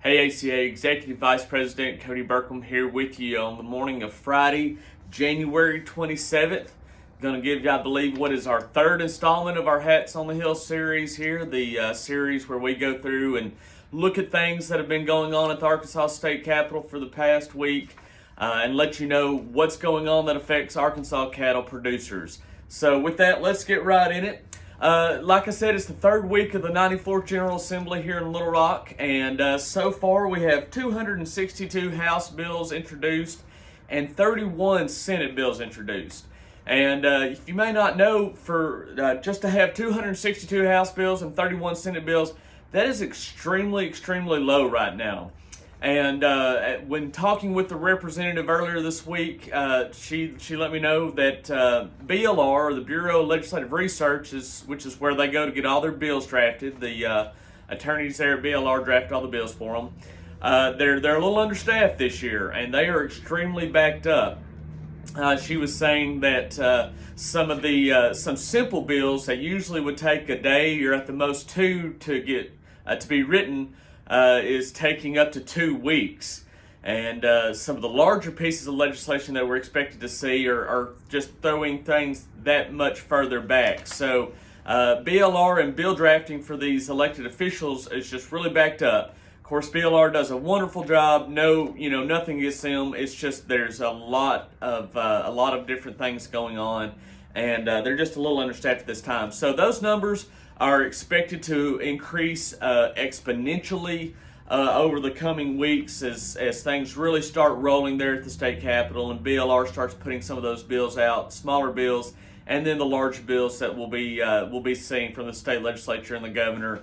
Hey ACA Executive Vice President Cody Burkham here with you on the morning of Friday, January 27th. Going to give you, I believe, what is our third installment of our Hats on the Hill series here, the series where we go through and look at things that have been going on at the Arkansas State Capitol for the past week and let you know what's going on that affects Arkansas cattle producers. So with that, let's get right in it. Like I said, it's the third week of the 94th General Assembly here in Little Rock, and so far we have 262 House bills introduced and 31 Senate bills introduced. And if you may not know, for just to have 262 House bills and 31 Senate bills, that is extremely low right now. And when talking with the representative earlier this week, she let me know that BLR, the Bureau of Legislative Research, which is where they go to get all their bills drafted. The attorneys there at BLR draft all the bills for them. They're a little understaffed this year, and they are extremely backed up. She was saying that some simple bills that usually would take a day or at the most two to get to be written is taking up to 2 weeks. And some of the larger pieces of legislation that we're expected to see are just throwing things that much further back. So BLR and bill drafting for these elected officials is just really backed up. Of course, BLR does a wonderful job. Nothing against them. It's just there's a lot of different things going on, and they're just a little understaffed at this time. So those numbers are expected to increase exponentially over the coming weeks as things really start rolling there at the state capitol, and BLR starts putting some of those bills out, smaller bills, and then the larger bills that we'll be seeing from the state legislature and the governor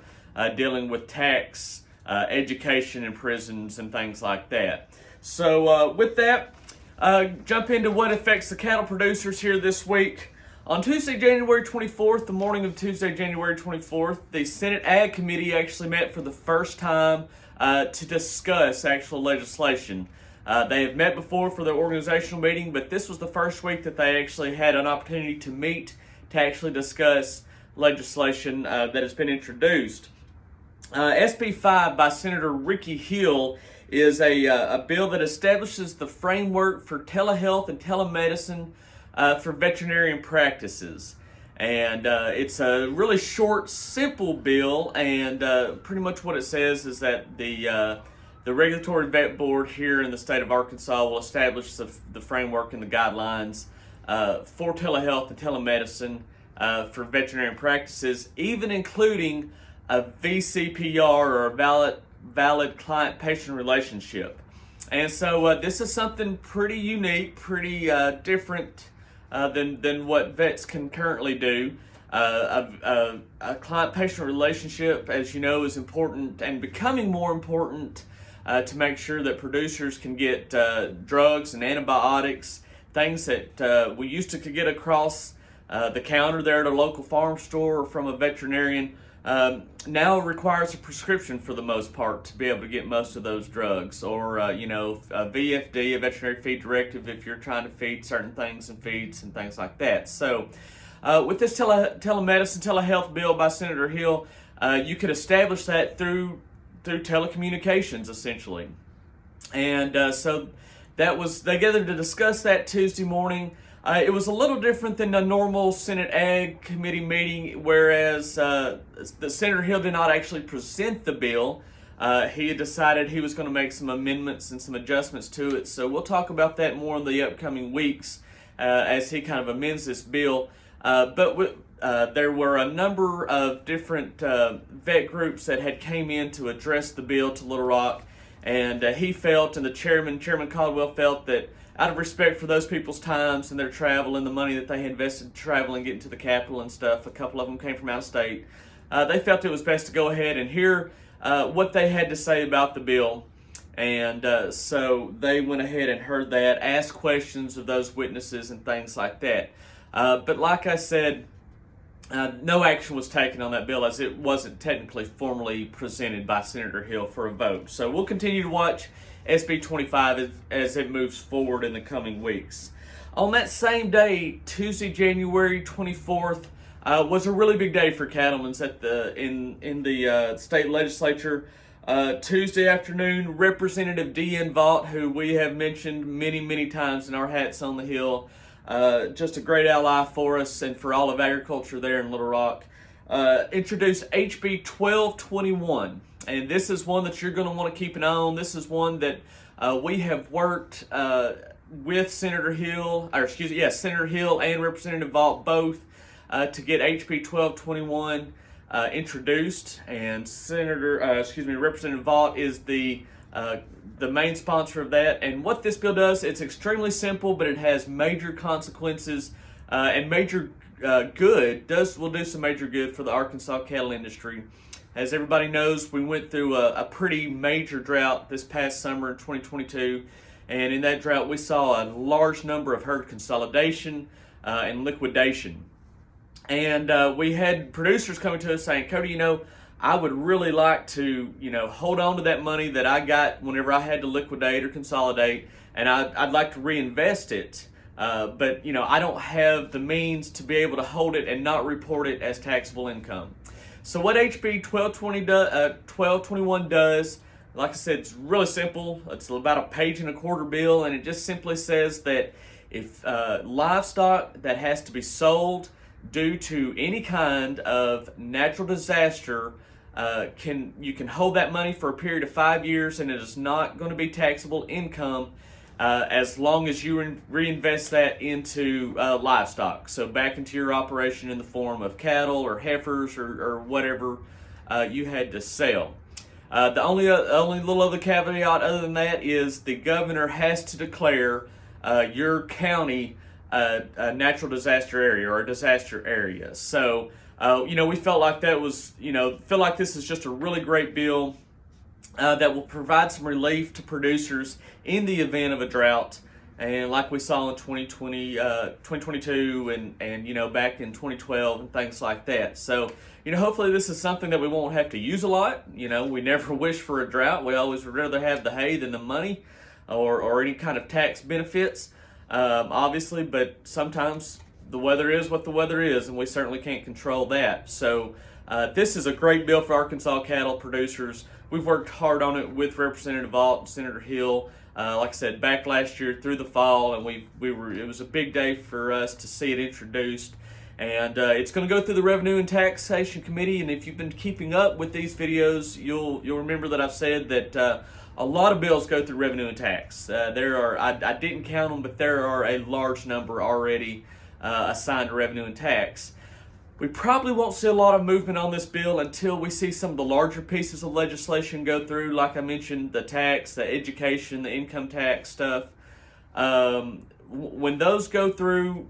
dealing with tax, education, and prisons and things like that. So with that, jump into what affects the cattle producers here this week. On Tuesday, January 24th, the morning of Tuesday, January 24th, the Senate Ag Committee actually met for the first time to discuss actual legislation. They have met before for their organizational meeting, but this was the first week that they actually had an opportunity to meet to actually discuss legislation that has been introduced. SB 5 by Senator Ricky Hill is a bill that establishes the framework for telehealth and telemedicine for veterinarian practices. And it's a really short, simple bill, and pretty much what it says is that the Regulatory Vet Board here in the state of Arkansas will establish the framework and the guidelines for telehealth and telemedicine for veterinarian practices, even including a VCPR, or a valid client-patient relationship. And so this is something pretty unique, pretty different than what vets can currently do. A client-patient relationship, as you know, is important and becoming more important to make sure that producers can get drugs and antibiotics, things that we used to could get across the counter there at a local farm store or from a veterinarian. Now requires a prescription for the most part to be able to get most of those drugs, or a VFD, a veterinary feed directive, if you're trying to feed certain things and feeds and things like that. So with this telemedicine, telehealth bill by Senator Hill, you could establish that through telecommunications, essentially. And so they gathered to discuss that Tuesday morning. It was a little different than the normal Senate Ag Committee meeting, whereas the Senator Hill did not actually present the bill. He had decided he was going to make some amendments and some adjustments to it. So we'll talk about that more in the upcoming weeks as he kind of amends this bill. But there were a number of different vet groups that had came in to address the bill to Little Rock, and he felt, and the Chairman Caldwell, felt that out of respect for those people's times and their travel and the money that they had invested traveling, getting to the Capitol and stuff, a couple of them came from out of state, they felt it was best to go ahead and hear what they had to say about the bill. And so they went ahead and heard that, asked questions of those witnesses and things like that. But like I said, no action was taken on that bill, as it wasn't technically formally presented by Senator Hill for a vote. So we'll continue to watch SB 25 as it moves forward in the coming weeks. On that same day, Tuesday, January 24th, was a really big day for cattlemen in the state legislature. Tuesday afternoon, Representative DeAnn Vaught, who we have mentioned many times in our Hats on the Hill, just a great ally for us and for all of agriculture there in Little Rock, introduced HB 1221. And this is one that you're going to want to keep an eye on. This is one that we have worked with Senator Hill and Representative Vaught both to get HB 1221 introduced. And Representative Vaught is the main sponsor of that. And what this bill does, it's extremely simple, but it has major consequences and major good. Will do some major good for the Arkansas cattle industry. As everybody knows, we went through a pretty major drought this past summer in 2022, and in that drought we saw a large number of herd consolidation and liquidation. And we had producers coming to us saying, Cody, I would really like to, hold on to that money that I got whenever I had to liquidate or consolidate, and I'd like to reinvest it. But I don't have the means to be able to hold it and not report it as taxable income. So what HB 1221 does, like I said, it's really simple. It's about a page and a quarter bill, and it just simply says that if livestock that has to be sold due to any kind of natural disaster, you can hold that money for a period of 5 years, and it is not going to be taxable income as long as you reinvest that into livestock. So back into your operation in the form of cattle or heifers or whatever you had to sell. The only little other caveat other than that is the governor has to declare your county a natural disaster area or a disaster area. So we felt like this is just a really great bill that will provide some relief to producers in the event of a drought, and like we saw in 2022 and back in 2012 and things like that. So hopefully this is something that we won't have to use a lot. We never wish for a drought. We always would rather have the hay than the money or any kind of tax benefits, obviously, but sometimes the weather is what the weather is, and we certainly can't control that. So this is a great bill for Arkansas cattle producers. We've worked hard on it with Representative Vaught and Senator Hill. Like I said, back last year through the fall, and it was a big day for us to see it introduced. And it's going to go through the Revenue and Taxation Committee. And if you've been keeping up with these videos, you'll remember that I've said that a lot of bills go through Revenue and Tax. I didn't count them, but there are a large number already assigned to Revenue and Tax. We probably won't see a lot of movement on this bill until we see some of the larger pieces of legislation go through, like I mentioned, the tax, the education, the income tax stuff. When those go through,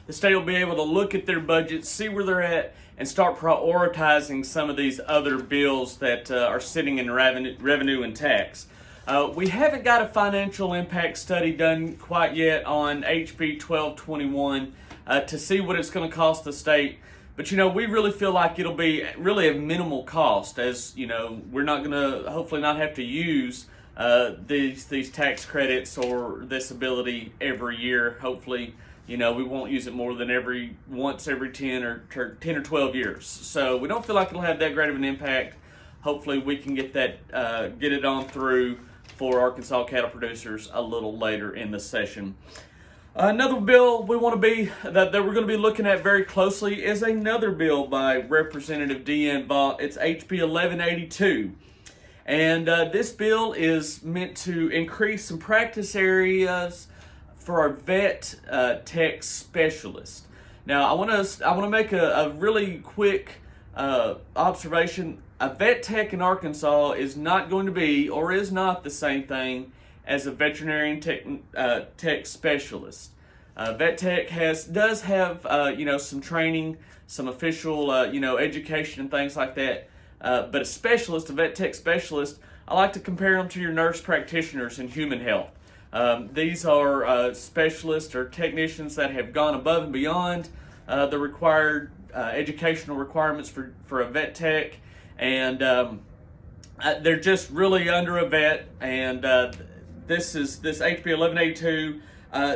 the state will be able to look at their budget, see where they're at, and start prioritizing some of these other bills that are sitting in revenue and tax. We haven't got a financial impact study done quite yet on HB 1221. To see what it's going to cost the state. But, we really feel like it'll be really a minimal cost, as, we're not going to hopefully not have to use these tax credits or this ability every year. Hopefully, we won't use it more than once every 10 or 12 years. So we don't feel like it'll have that great of an impact. Hopefully we can get it on through for Arkansas cattle producers a little later in the session. Another bill we're going to be looking at very closely is another bill by Representative DeAnn Vaught. It's HB 1182. And this bill is meant to increase some practice areas for our vet tech specialist. Now, I want to make a really quick observation. A vet tech in Arkansas is not going to be, or is not, the same thing as a veterinarian tech specialist. Vet tech does have some training, some official education and things like that. But a vet tech specialist, I like to compare them to your nurse practitioners in human health. These are specialists or technicians that have gone above and beyond the required educational requirements for a vet tech, and they're just really under a vet. And this HB 1182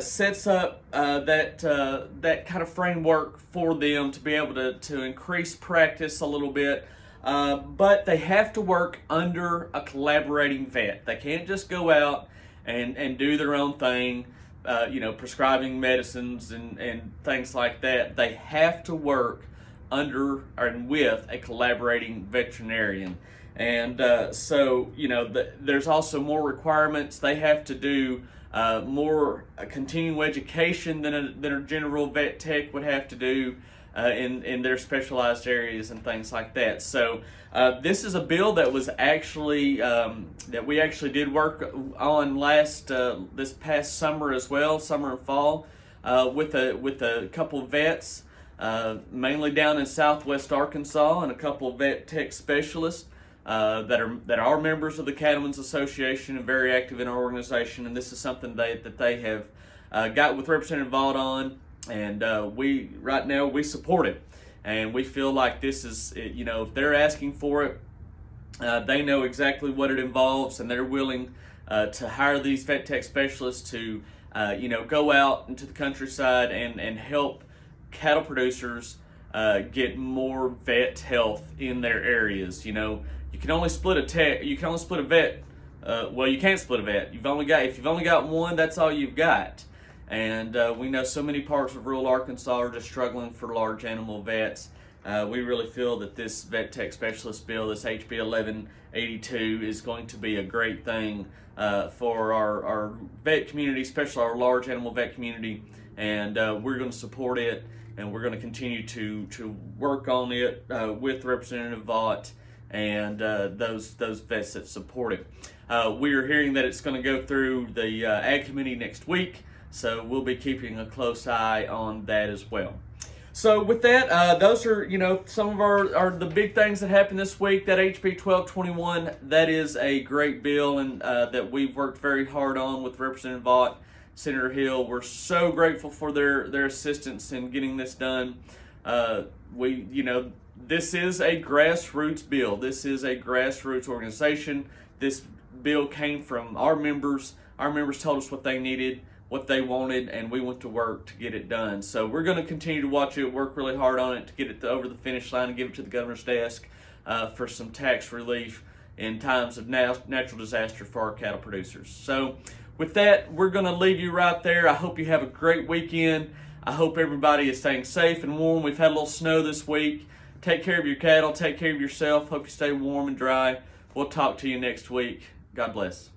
sets up that kind of framework for them to be able to increase practice a little bit, but they have to work under a collaborating vet. They can't just go out and do their own thing, prescribing medicines and things like that. They have to work under and with a collaborating veterinarian. And there's also more requirements. They have to do more continuing education than a general vet tech would have to do in their specialized areas and things like that. So this is a bill that was actually that we actually did work on this past summer as well, summer and fall, with a couple of vets, mainly down in Southwest Arkansas, and a couple of vet tech specialists that are members of the Cattlemen's Association and very active in our organization. And this is something that they have got with Representative Vaught on. And right now we support it, and we feel like this is, if they're asking for it, they know exactly what it involves, and they're willing to hire these vet tech specialists to, go out into the countryside and help cattle producers get more vet health in their areas. You can only split a vet. Well, you can't split a vet. If you've only got one, that's all you've got. And we know so many parts of rural Arkansas are just struggling for large animal vets. We really feel that this vet tech specialist bill, this HB 1182, is going to be a great thing for our vet community, especially our large animal vet community. And we're going to support it, and we're going to continue to work on it with Representative Vaught and those vets that support it. We are hearing that it's going to go through the Ag Committee next week. So we'll be keeping a close eye on that as well. So with that, those are some of the big things that happened this week. That HB 1221, that is a great bill, and that we've worked very hard on with Representative Vaught, Senator Hill. We're so grateful for their assistance in getting this done. This is a grassroots bill. This is a grassroots organization. This bill came from our members. Our members told us what they needed, what they wanted, and we went to work to get it done. So we're going to continue to watch it, work really hard on it to get it over the finish line and give it to the governor's desk for some tax relief in times of natural disaster for our cattle producers. So with that, we're going to leave you right there. I hope you have a great weekend. I hope everybody is staying safe and warm. We've had a little snow this week. Take care of your cattle. Take care of yourself. Hope you stay warm and dry. We'll talk to you next week. God bless.